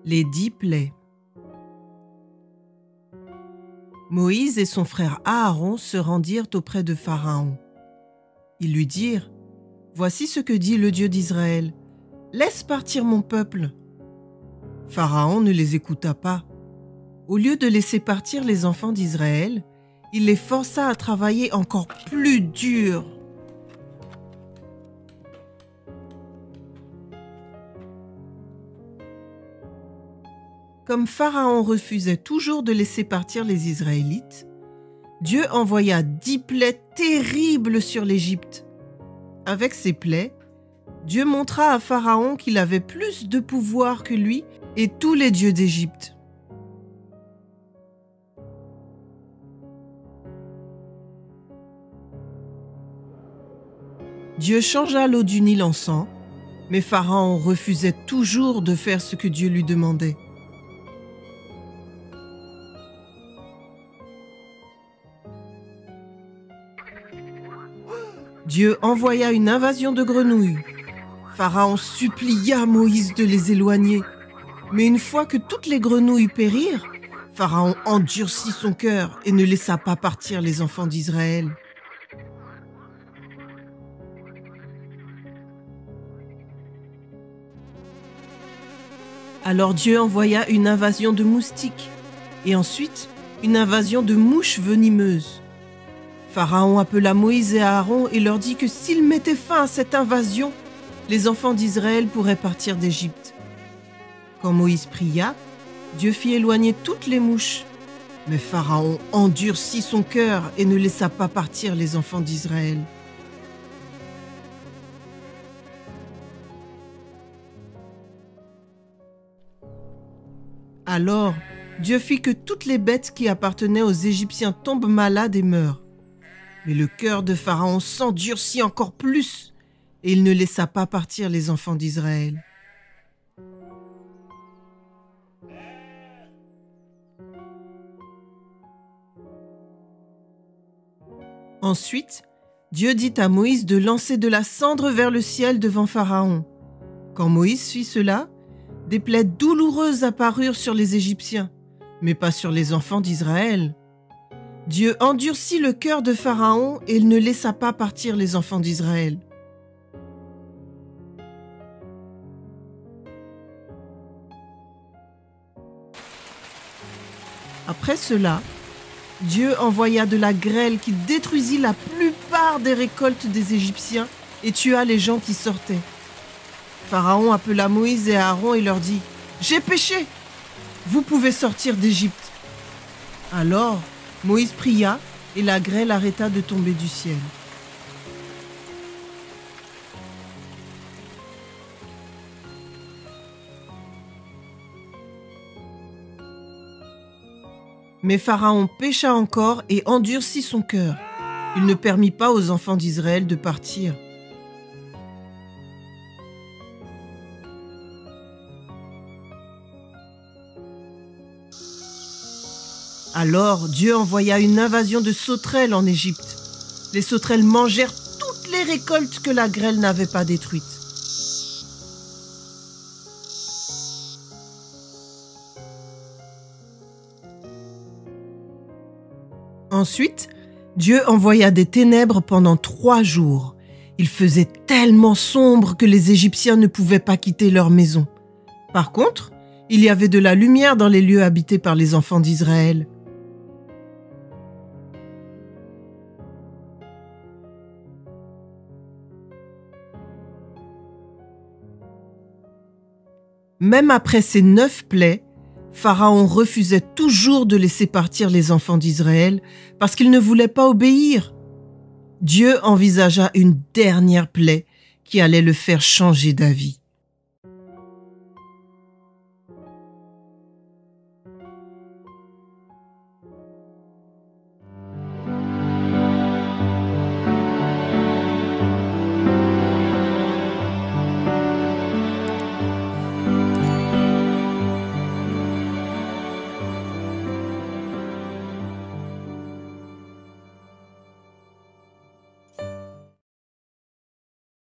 Les 10 plaies. Moïse et son frère Aaron se rendirent auprès de Pharaon. Ils lui dirent : « Voici ce que dit le Dieu d'Israël. Laisse partir mon peuple. » Pharaon ne les écouta pas. Au lieu de laisser partir les enfants d'Israël, il les força à travailler encore plus dur. Comme Pharaon refusait toujours de laisser partir les Israélites, Dieu envoya 10 plaies terribles sur l'Égypte. Avec ces plaies, Dieu montra à Pharaon qu'il avait plus de pouvoir que lui et tous les dieux d'Égypte. Dieu changea l'eau du Nil en sang, mais Pharaon refusait toujours de faire ce que Dieu lui demandait. Dieu envoya une invasion de grenouilles. Pharaon supplia Moïse de les éloigner. Mais une fois que toutes les grenouilles périrent, Pharaon endurcit son cœur et ne laissa pas partir les enfants d'Israël. Alors Dieu envoya une invasion de moustiques et ensuite une invasion de mouches venimeuses. Pharaon appela Moïse et Aaron et leur dit que s'ils mettaient fin à cette invasion, les enfants d'Israël pourraient partir d'Égypte. Quand Moïse pria, Dieu fit éloigner toutes les mouches. Mais Pharaon endurcit son cœur et ne laissa pas partir les enfants d'Israël. Alors, Dieu fit que toutes les bêtes qui appartenaient aux Égyptiens tombent malades et meurent. Mais le cœur de Pharaon s'endurcit encore plus et il ne laissa pas partir les enfants d'Israël. Ensuite, Dieu dit à Moïse de lancer de la cendre vers le ciel devant Pharaon. Quand Moïse fit cela, des plaies douloureuses apparurent sur les Égyptiens, mais pas sur les enfants d'Israël. Dieu endurcit le cœur de Pharaon et il ne laissa pas partir les enfants d'Israël. Après cela, Dieu envoya de la grêle qui détruisit la plupart des récoltes des Égyptiens et tua les gens qui sortaient. Pharaon appela Moïse et Aaron et leur dit : « J'ai péché, vous pouvez sortir d'Égypte. » Alors, Moïse pria et la grêle arrêta de tomber du ciel. Mais Pharaon pécha encore et endurcit son cœur. Il ne permit pas aux enfants d'Israël de partir. Alors Dieu envoya une invasion de sauterelles en Égypte. Les sauterelles mangèrent toutes les récoltes que la grêle n'avait pas détruites. Ensuite, Dieu envoya des ténèbres pendant 3 jours. Il faisait tellement sombre que les Égyptiens ne pouvaient pas quitter leur maison. Par contre, il y avait de la lumière dans les lieux habités par les enfants d'Israël. Même après ces 9 plaies, Pharaon refusait toujours de laisser partir les enfants d'Israël parce qu'il ne voulait pas obéir. Dieu envisagea une dernière plaie qui allait le faire changer d'avis.